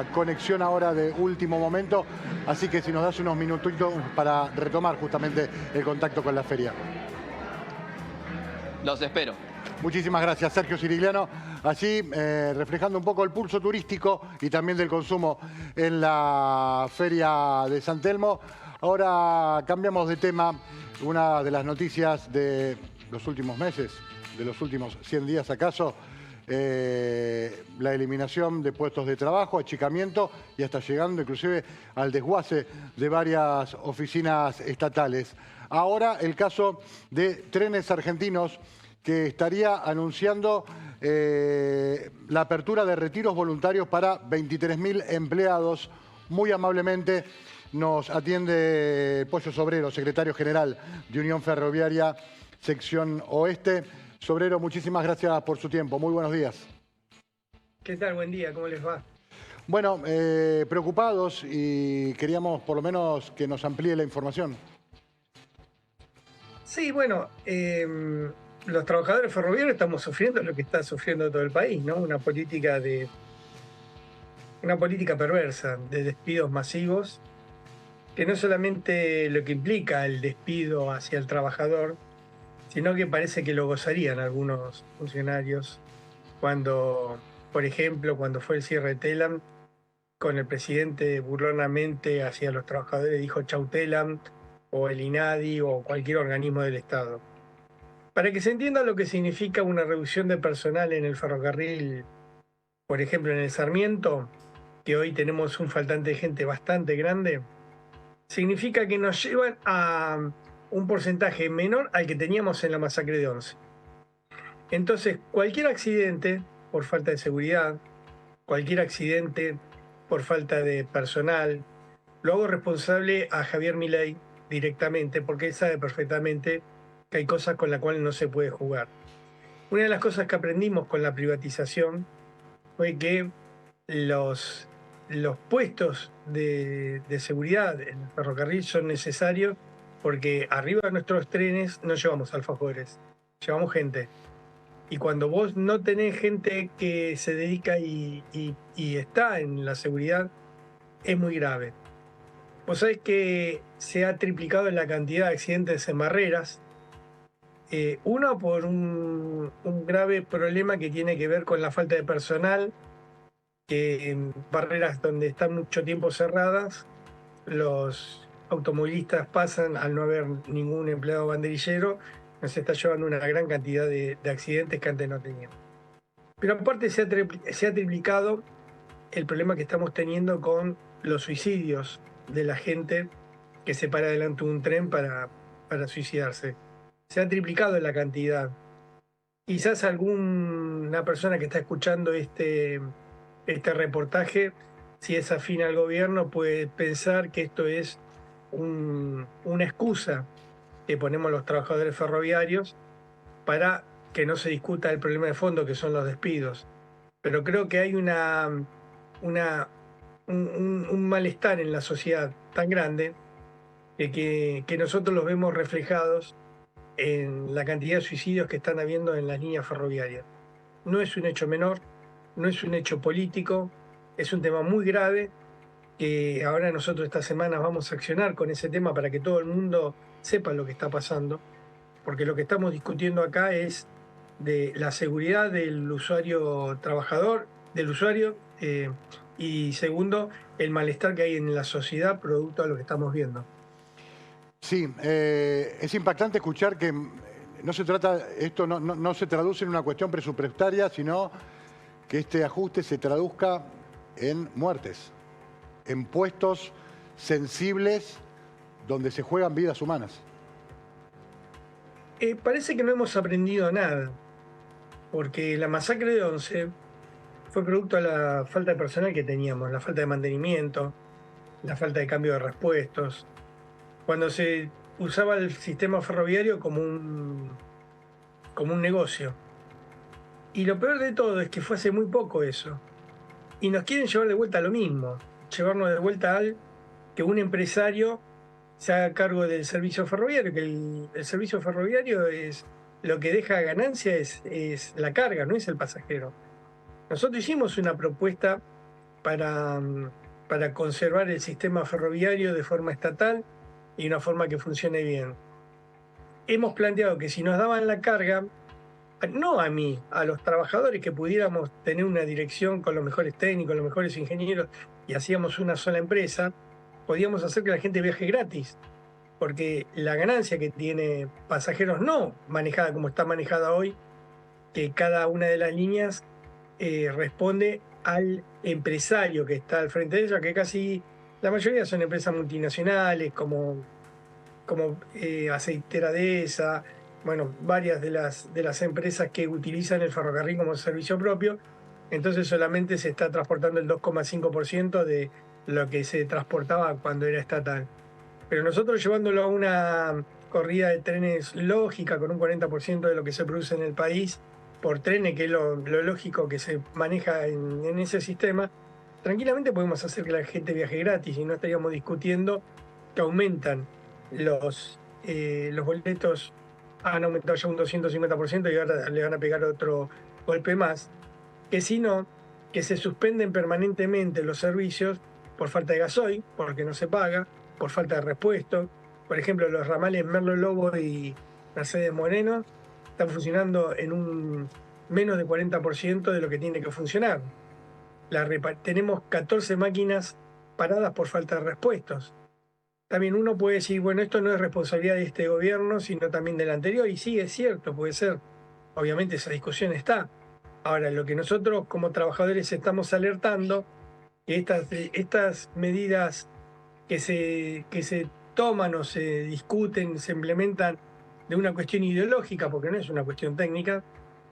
una conexión ahora de último momento, así que si nos das unos minutitos para retomar justamente el contacto con la feria. Los espero. Muchísimas gracias, Sergio Cirigliano. Allí reflejando un poco el pulso turístico y también del consumo en la Feria de San Telmo. Ahora cambiamos de tema. Una de las noticias de los últimos meses, de los últimos 100 días acaso, la eliminación de puestos de trabajo, achicamiento y hasta llegando inclusive al desguace de varias oficinas estatales. Ahora el caso de Trenes Argentinos, que estaría anunciando la apertura de retiros voluntarios para 23.000 empleados. Muy amablemente nos atiende Pollo Sobrero, secretario general de Unión Ferroviaria, sección oeste. Sobrero, muchísimas gracias por su tiempo. Muy buenos días. ¿Qué tal? Buen día, ¿cómo les va? Bueno, preocupados y queríamos por lo menos que nos amplíe la información. Sí, bueno, los trabajadores ferroviarios estamos sufriendo lo que está sufriendo todo el país, ¿no? Una política perversa de despidos masivos, que no solamente lo que implica el despido hacia el trabajador, sino que parece que lo gozarían algunos funcionarios cuando, por ejemplo, cuando fue el cierre de Telam, con el presidente burlonamente hacia los trabajadores dijo chau Telam, o el INADI o cualquier organismo del Estado. Para que se entienda lo que significa una reducción de personal en el ferrocarril, por ejemplo en el Sarmiento, que hoy tenemos un faltante de gente bastante grande, significa que nos llevan a un porcentaje menor al que teníamos en la masacre de Once. Entonces, cualquier accidente por falta de seguridad, cualquier accidente por falta de personal, lo hago responsable a Javier Milei directamente, porque él sabe perfectamente que hay cosas con las cuales no se puede jugar. Una de las cosas que aprendimos con la privatización fue que los puestos de seguridad en el ferrocarril son necesarios porque arriba de nuestros trenes no llevamos alfajores, llevamos gente. Y cuando vos no tenés gente que se dedica y está en la seguridad, es muy grave. Vos sabés que se ha triplicado en la cantidad de accidentes en barreras. Uno por un grave problema que tiene que ver con la falta de personal, que en barreras donde están mucho tiempo cerradas, los automovilistas pasan al no haber ningún empleado banderillero, nos está llevando una gran cantidad de accidentes que antes no teníamos. Pero aparte se ha triplicado el problema que estamos teniendo con los suicidios de la gente que se para delante de un tren para suicidarse. Se ha triplicado la cantidad. Quizás alguna persona que está escuchando este reportaje, si es afín al gobierno, puede pensar que esto es una excusa que ponemos los trabajadores ferroviarios para que no se discuta el problema de fondo, que son los despidos. Pero creo que hay un malestar en la sociedad tan grande que nosotros los vemos reflejados en la cantidad de suicidios que están habiendo en las líneas ferroviarias. No es un hecho menor, no es un hecho político, es un tema muy grave que ahora nosotros esta semana vamos a accionar con ese tema para que todo el mundo sepa lo que está pasando, porque lo que estamos discutiendo acá es de la seguridad del usuario trabajador, del usuario, y segundo, el malestar que hay en la sociedad producto de lo que estamos viendo. Sí, es impactante escuchar que no se trata, esto no se traduce en una cuestión presupuestaria, sino que este ajuste se traduzca en muertes, en puestos sensibles donde se juegan vidas humanas. Parece que no hemos aprendido nada, porque la masacre de Once fue producto de la falta de personal que teníamos, la falta de mantenimiento, la falta de cambio de repuestos. Cuando se usaba el sistema ferroviario como un negocio. Y lo peor de todo es que fue hace muy poco eso. Y nos quieren llevar de vuelta a lo mismo, llevarnos de vuelta al que un empresario se haga cargo del servicio ferroviario, que el servicio ferroviario es lo que deja ganancia es la carga, no es el pasajero. Nosotros hicimos una propuesta para, para conservar el sistema ferroviario de forma estatal y una forma que funcione bien. Hemos planteado que si nos daban la carga, no a mí, a los trabajadores, que pudiéramos tener una dirección con los mejores técnicos, los mejores ingenieros, y hacíamos una sola empresa, podíamos hacer que la gente viaje gratis, porque la ganancia que tiene Pasajeros, no manejada como está manejada hoy, que cada una de las líneas responde al empresario que está al frente de ella, que casi la mayoría son empresas multinacionales, como Aceitera Deza, bueno, varias de las empresas que utilizan el ferrocarril como servicio propio. Entonces solamente se está transportando el 2,5% de lo que se transportaba cuando era estatal. Pero nosotros, llevándolo a una corrida de trenes lógica, con un 40% de lo que se produce en el país por trenes, que es lo lógico que se maneja en ese sistema, tranquilamente podemos hacer que la gente viaje gratis y no estaríamos discutiendo que aumentan los boletos. Han aumentado ya un 250% y ahora le van a pegar otro golpe más. Que si no, que se suspenden permanentemente los servicios por falta de gasoil, porque no se paga, por falta de repuesto. Por ejemplo, los ramales Merlo Lobo y Mercedes Moreno están funcionando en un menos de 40% de lo que tiene que funcionar. Tenemos 14 máquinas paradas por falta de repuestos. También uno puede decir, bueno, esto no es responsabilidad de este gobierno, sino también del anterior, y sí, es cierto, puede ser. Obviamente esa discusión está. Ahora, lo que nosotros como trabajadores estamos alertando, que estas medidas que se toman o se discuten, se implementan de una cuestión ideológica, porque no es una cuestión técnica,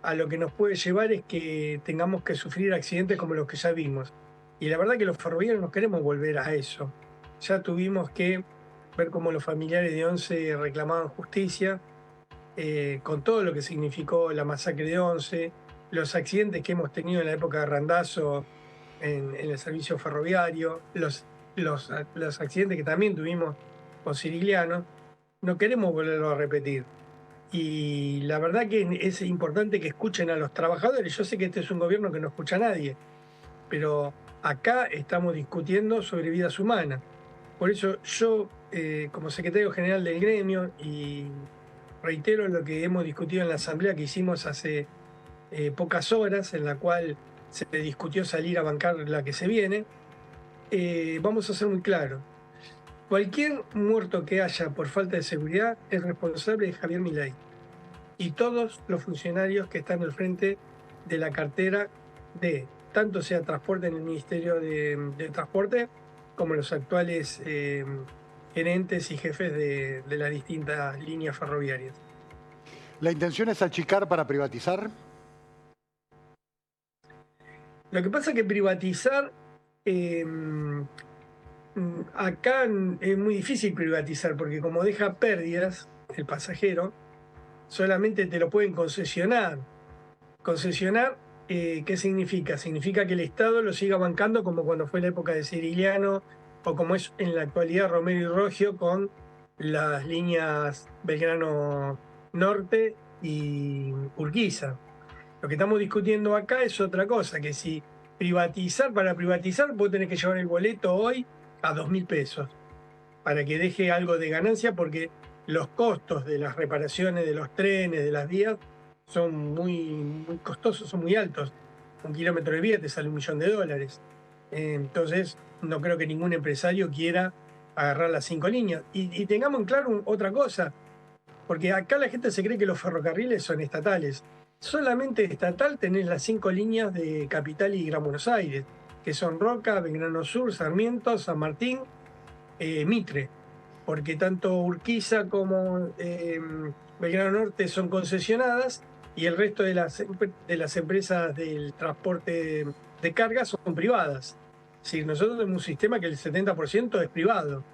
a lo que nos puede llevar es que tengamos que sufrir accidentes como los que ya vimos. Y la verdad que los ferroviarios no queremos volver a eso. Ya tuvimos que ver cómo los familiares de Once reclamaban justicia, con todo lo que significó la masacre de Once, los accidentes que hemos tenido en la época de Randazzo en el servicio ferroviario, los accidentes que también tuvimos con Cirigliano. No queremos volverlo a repetir. Y la verdad que es importante que escuchen a los trabajadores. Yo sé que este es un gobierno que no escucha a nadie, pero acá estamos discutiendo sobre vidas humanas. Por eso yo, como secretario general del gremio, y reitero lo que hemos discutido en la asamblea que hicimos hace pocas horas, en la cual se discutió salir a bancar la que se viene, vamos a ser muy claros. Cualquier muerto que haya por falta de seguridad es responsable de Javier Milei y todos los funcionarios que están al frente de la cartera de, tanto sea transporte en el Ministerio de Transporte, como los actuales gerentes y jefes de las distintas líneas ferroviarias. ¿La intención es achicar para privatizar? Lo que pasa es que privatizar, acá es muy difícil privatizar, porque como deja pérdidas el pasajero, solamente te lo pueden concesionar. Concesionar, ¿qué significa? Significa que el Estado lo siga bancando, como cuando fue la época de Cirigliano, o como es en la actualidad Romero y Rogio con las líneas Belgrano Norte y Urquiza. Lo que estamos discutiendo acá es otra cosa, que si privatizar, para privatizar vos tenés que llevar el boleto hoy a 2.000 pesos, para que deje algo de ganancia, porque los costos de las reparaciones de los trenes, de las vías, son muy costosos, son muy altos. Un kilómetro de vía te sale $1.000.000. Entonces, no creo que ningún empresario quiera agarrar las 5 líneas. Y tengamos en claro otra cosa, porque acá la gente se cree que los ferrocarriles son estatales. Solamente estatal tenés las 5 líneas de Capital y Gran Buenos Aires, que son Roca, Belgrano Sur, Sarmiento, San Martín, Mitre, porque tanto Urquiza como Belgrano Norte son concesionadas y el resto de las empresas del transporte de carga son privadas. Es decir, nosotros tenemos un sistema que el 70% es privado.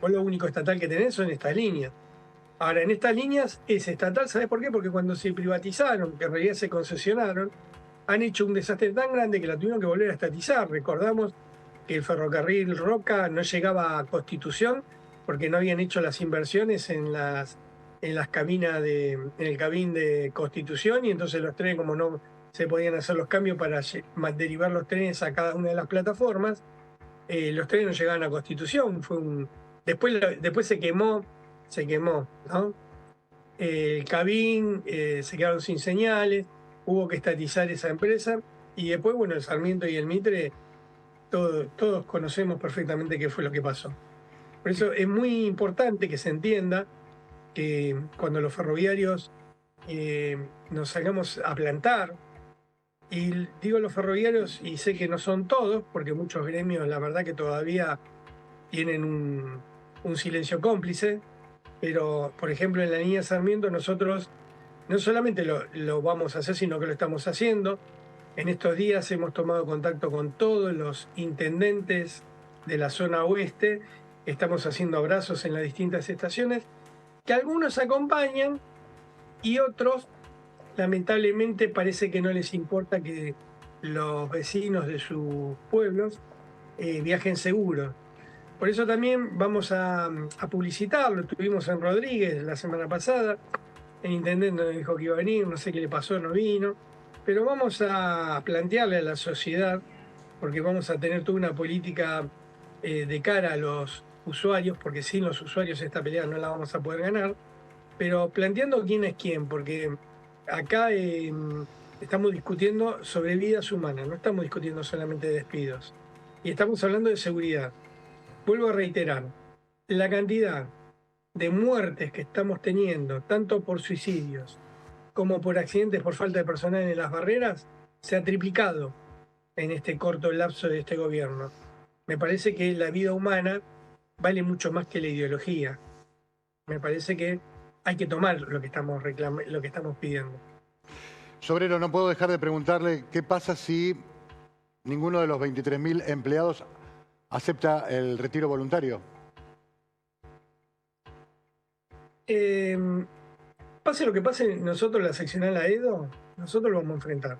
Vos lo único estatal que tenés son estas líneas. Ahora, en estas líneas es estatal, ¿sabés por qué? Porque cuando se privatizaron, que en realidad se concesionaron, han hecho un desastre tan grande que la tuvieron que volver a estatizar. Recordamos que el ferrocarril Roca no llegaba a Constitución porque no habían hecho las inversiones en las cabinas en el cabín de Constitución, y entonces los trenes, como no se podían hacer los cambios para derivar los trenes a cada una de las plataformas. Los trenes no llegaban a Constitución, después se quemó, ¿no? El Cabín, se quedaron sin señales, hubo que estatizar esa empresa, y después, bueno, el Sarmiento y el Mitre, todos conocemos perfectamente qué fue lo que pasó. Por eso es muy importante que se entienda que cuando los ferroviarios nos salgamos a plantar, y digo los ferroviarios, y sé que no son todos, porque muchos gremios, la verdad que todavía tienen un silencio cómplice, pero, por ejemplo, en la línea Sarmiento nosotros no solamente lo vamos a hacer, sino que lo estamos haciendo. En estos días hemos tomado contacto con todos los intendentes de la zona oeste, estamos haciendo abrazos en las distintas estaciones, que algunos acompañan y otros, lamentablemente, parece que no les importa que los vecinos de sus pueblos viajen seguros. Por eso también vamos a publicitarlo. Estuvimos en Rodríguez la semana pasada, el intendente nos dijo que iba a venir, no sé qué le pasó, no vino, pero vamos a plantearle a la sociedad, porque vamos a tener toda una política de cara a los usuarios, porque sin los usuarios esta pelea no la vamos a poder ganar, pero planteando quién es quién, porque acá estamos discutiendo sobre vidas humanas, no estamos discutiendo solamente de despidos, y estamos hablando de seguridad. Vuelvo a reiterar, la cantidad de muertes que estamos teniendo, tanto por suicidios como por accidentes por falta de personal en las barreras, se ha triplicado en este corto lapso de este gobierno. Me parece que la vida humana vale mucho más que la ideología. Me parece que hay que tomar lo que estamos lo que estamos pidiendo. Sobrero, no puedo dejar de preguntarle qué pasa si ninguno de los 23.000 empleados acepta el retiro voluntario. Pase lo que pase, nosotros, la seccional AEDO, nosotros lo vamos a enfrentar.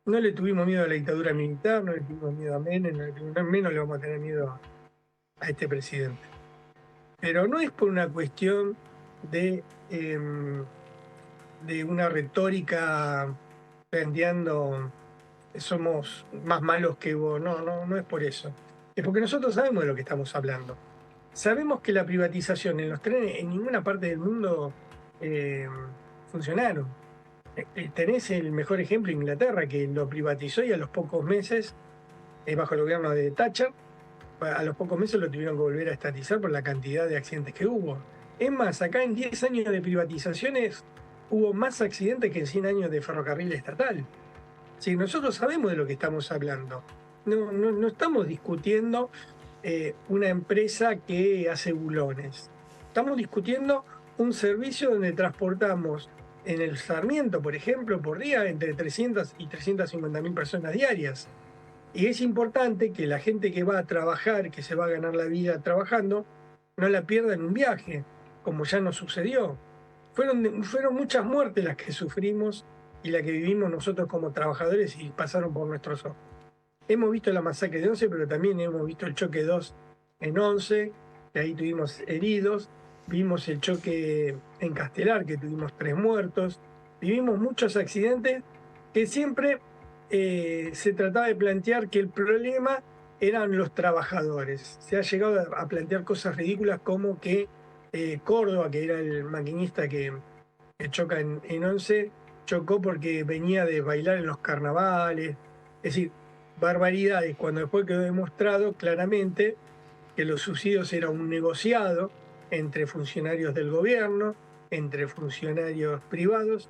No le tuvimos miedo a la dictadura militar, no le tuvimos miedo a Menem, menos le vamos a tener miedo a este presidente. Pero no es por una cuestión de una retórica planteando somos más malos que vos. No es por eso. Es porque nosotros sabemos de lo que estamos hablando. Sabemos que la privatización en los trenes en ninguna parte del mundo funcionaron. Tenés el mejor ejemplo, Inglaterra, que lo privatizó y a los pocos meses, bajo el gobierno de Thatcher, a los pocos meses lo tuvieron que volver a estatizar por la cantidad de accidentes que hubo. Es más, acá en 10 años de privatizaciones hubo más accidentes que en 100 años de ferrocarril estatal. Sí, nosotros sabemos de lo que estamos hablando. No estamos discutiendo una empresa que hace bulones. Estamos discutiendo un servicio donde transportamos en el Sarmiento, por ejemplo, por día entre 300 y 350.000 personas diarias. Y es importante que la gente que va a trabajar, que se va a ganar la vida trabajando, no la pierda en un viaje, como ya nos sucedió. Fueron muchas muertes las que sufrimos y las que vivimos nosotros como trabajadores y pasaron por nuestros ojos. Hemos visto la masacre de Once, pero también hemos visto el choque 2 en Once, que ahí tuvimos heridos. Vimos el choque en Castelar, que tuvimos 3 muertos. Vivimos muchos accidentes que siempre se trataba de plantear que el problema eran los trabajadores. Se ha llegado a plantear cosas ridículas como que Córdoba, que era el maquinista que choca en Once, chocó porque venía de bailar en los carnavales. Es decir, barbaridades, cuando después quedó demostrado claramente que los subsidios eran un negociado entre funcionarios del gobierno, entre funcionarios privados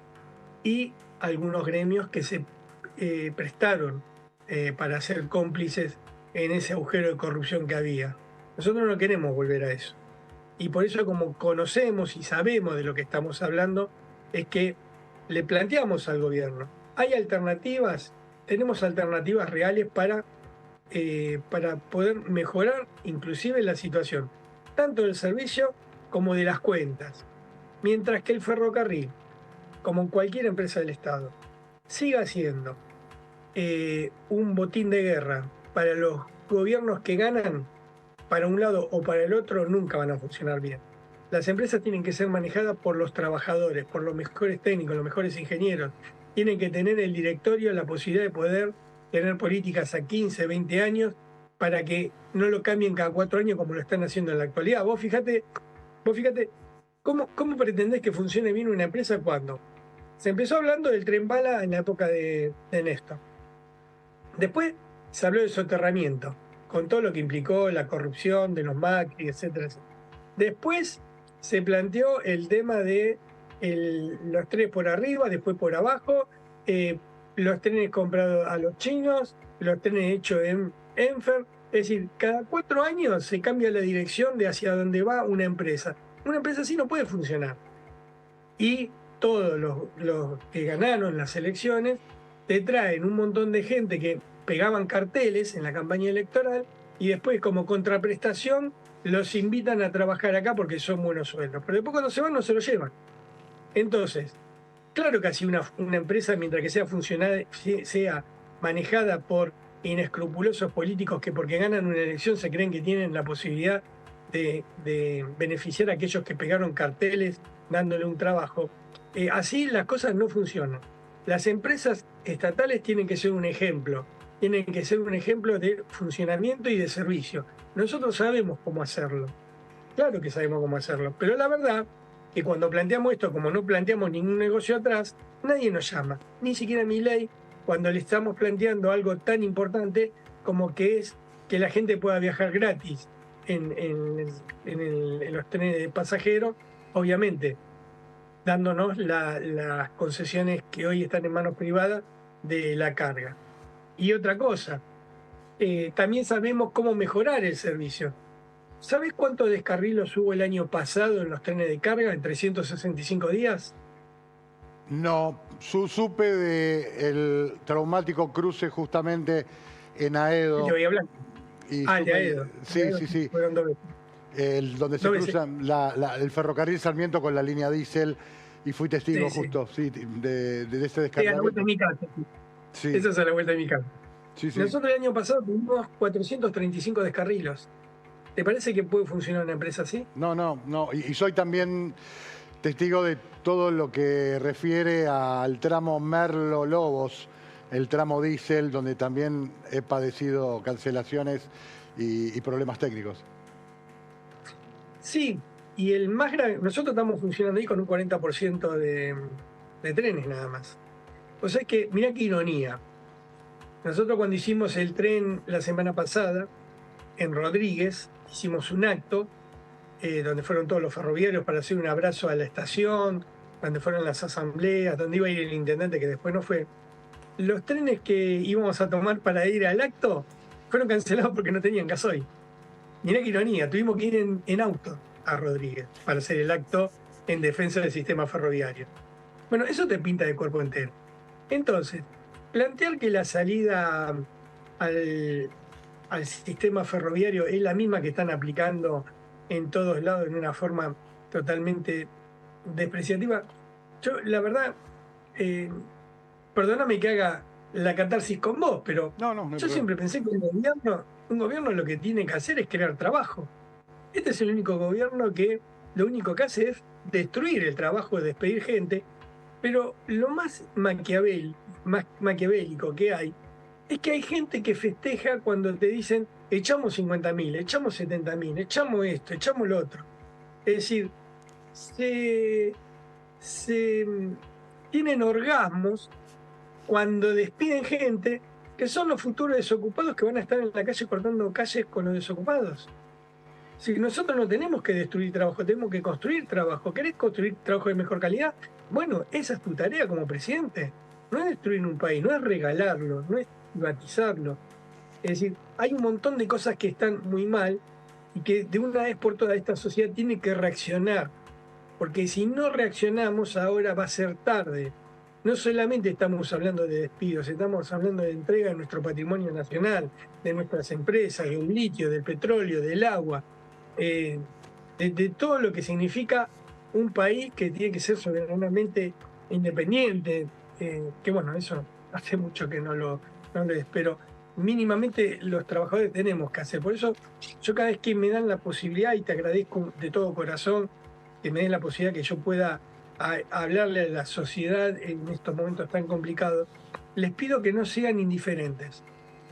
y algunos gremios que se prestaron para ser cómplices en ese agujero de corrupción que había. Nosotros no queremos volver a eso. Y por eso, como conocemos y sabemos de lo que estamos hablando, es que le planteamos al gobierno, ¿hay alternativas? Tenemos alternativas reales para poder mejorar inclusive la situación, tanto del servicio como de las cuentas. Mientras que el ferrocarril, como cualquier empresa del Estado, siga siendo un botín de guerra para los gobiernos que ganan, para un lado o para el otro, nunca van a funcionar bien. Las empresas tienen que ser manejadas por los trabajadores, por los mejores técnicos, los mejores ingenieros, tienen que tener el directorio la posibilidad de poder tener políticas a 15, 20 años para que no lo cambien cada 4 años como lo están haciendo en la actualidad. Vos fíjate, ¿cómo pretendés que funcione bien una empresa cuando se empezó hablando del tren bala en la época de Néstor? Después se habló del soterramiento, con todo lo que implicó la corrupción de los Macri, etcétera, etcétera. Después se planteó el tema de los trenes por arriba, después por abajo, los trenes comprados a los chinos, los trenes hechos en Enfer. Es decir, cada 4 años se cambia la dirección de hacia dónde va una empresa. Una empresa así no puede funcionar. Y todos los que ganaron las elecciones te traen un montón de gente que pegaban carteles en la campaña electoral y después como contraprestación los invitan a trabajar acá porque son buenos sueldos. Pero después cuando se van no se los llevan. Entonces, claro que así una empresa, mientras que sea funcional, sea manejada por inescrupulosos políticos que porque ganan una elección se creen que tienen la posibilidad de beneficiar a aquellos que pegaron carteles dándole un trabajo, así las cosas no funcionan. Las empresas estatales tienen que ser un ejemplo de funcionamiento y de servicio. Nosotros sabemos cómo hacerlo, claro que sabemos cómo hacerlo, pero la verdad que cuando planteamos esto, como no planteamos ningún negocio atrás, nadie nos llama, ni siquiera Milei, cuando le estamos planteando algo tan importante como que es que la gente pueda viajar gratis en los trenes de pasajeros, obviamente dándonos las concesiones que hoy están en manos privadas de la carga. Y otra cosa, también sabemos cómo mejorar el servicio. ¿Sabés cuántos descarrilos hubo el año pasado en los trenes de carga en 365 días? No, supe del traumático cruce justamente en Aedo. Yo voy a hablar. El de Aedo. Sí. Fueron 2 veces. Donde se cruzan el ferrocarril Sarmiento con la línea diésel, y fui testigo justo de ese descarrilamiento. Sí, a la vuelta de mi casa. Sí. Eso es a la vuelta de mi casa. Sí. Nosotros el año pasado tuvimos 435 descarrilos. ¿Te parece que puede funcionar una empresa así? No. Y soy también testigo de todo lo que refiere al tramo Merlo-Lobos, el tramo diésel, donde también he padecido cancelaciones y problemas técnicos. Sí, y el más grave, nosotros estamos funcionando ahí con un 40% de trenes nada más. O sea que, mirá qué ironía. Nosotros cuando hicimos el tren la semana pasada, en Rodríguez, hicimos un acto donde fueron todos los ferroviarios para hacer un abrazo a la estación, donde fueron las asambleas, donde iba a ir el intendente que después no fue. Los trenes que íbamos a tomar para ir al acto fueron cancelados porque no tenían gasoil. Mirá qué ironía, tuvimos que ir en auto a Rodríguez para hacer el acto en defensa del sistema ferroviario. Bueno, eso te pinta de cuerpo entero. Entonces, plantear que la salida al sistema ferroviario es la misma que están aplicando en todos lados en una forma totalmente despreciativa, yo la verdad, perdóname que haga la catarsis con vos, pero yo siempre pensé que un gobierno lo que tiene que hacer es crear trabajo. Este es el único gobierno que lo único que hace es destruir el trabajo, despedir gente, pero lo más maquiavélico que hay es que hay gente que festeja cuando te dicen echamos 50.000, echamos 70.000, echamos esto, echamos lo otro. Es decir, se tienen orgasmos cuando despiden gente que son los futuros desocupados que van a estar en la calle cortando calles con los desocupados. Si nosotros no tenemos que destruir trabajo, tenemos que construir trabajo. ¿Querés construir trabajo de mejor calidad? Bueno, esa es tu tarea como presidente. No es destruir un país, no es regalarlo, no es privatizarlo. Es decir, hay un montón de cosas que están muy mal y que de una vez por todas esta sociedad tiene que reaccionar. Porque si no reaccionamos ahora va a ser tarde. No solamente estamos hablando de despidos, estamos hablando de entrega de nuestro patrimonio nacional, de nuestras empresas, de un litio, del petróleo, del agua, de todo lo que significa un país que tiene que ser soberanamente independiente, que bueno, eso hace mucho que no lo espero. Mínimamente los trabajadores tenemos que hacer. Por eso yo cada vez que me dan la posibilidad, y te agradezco de todo corazón, que me den la posibilidad que yo pueda a hablarle a la sociedad en estos momentos tan complicados, les pido que no sean indiferentes,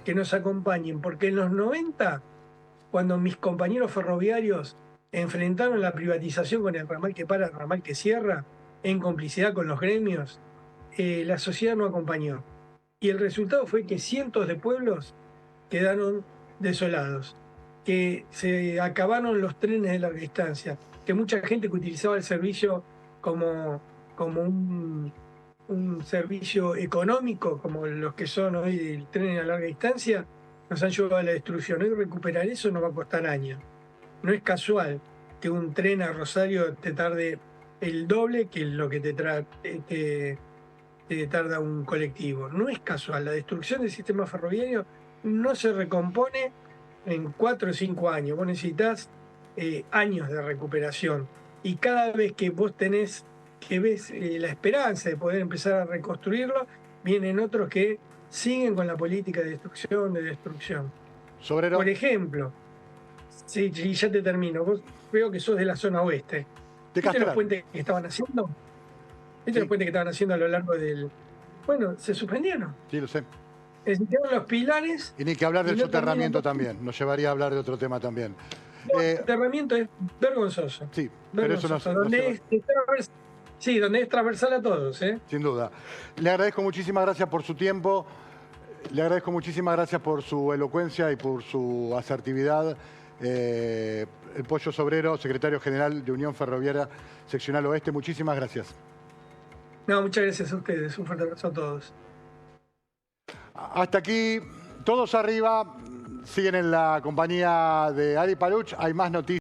que nos acompañen, porque en los 90, cuando mis compañeros ferroviarios enfrentaron la privatización con el ramal que para, el ramal que cierra, en complicidad con los gremios, la sociedad no acompañó. Y el resultado fue que cientos de pueblos quedaron desolados, que se acabaron los trenes de larga distancia, que mucha gente que utilizaba el servicio como un servicio económico, como los que son hoy el tren a larga distancia, nos han llevado a la destrucción. Hoy recuperar eso nos va a costar años. No es casual que un tren a Rosario te tarde el doble que lo que te tarda un colectivo. No es casual. La destrucción del sistema ferroviario no se recompone en 4 o 5 años. Vos necesitas años de recuperación. Y cada vez que vos ves la esperanza de poder empezar a reconstruirlo, vienen otros que siguen con la política de destrucción. Sobrero. Por ejemplo, sí, ya te termino. Vos veo que sos de la zona oeste. ¿Viste los puentes que estaban haciendo? ¿Viste los puentes que estaban haciendo a lo largo del...? Bueno, se suspendieron. Sí, lo sé. Hicieron los pilares... Y ni que hablar del soterramiento también. Nos llevaría a hablar de otro tema también. El soterramiento es vergonzoso. Sí, vergonzoso, pero eso no sí, donde es transversal a todos. Sin duda. Le agradezco muchísimas gracias por su tiempo. Le agradezco muchísimas gracias por su elocuencia y por su asertividad. El Pollo Sobrero, secretario general de Unión Ferroviaria Seccional Oeste, muchísimas gracias. No, muchas gracias a ustedes. Un fuerte abrazo a todos. Hasta aquí, todos arriba. Siguen en la compañía de Adi Paluch. Hay más noticias.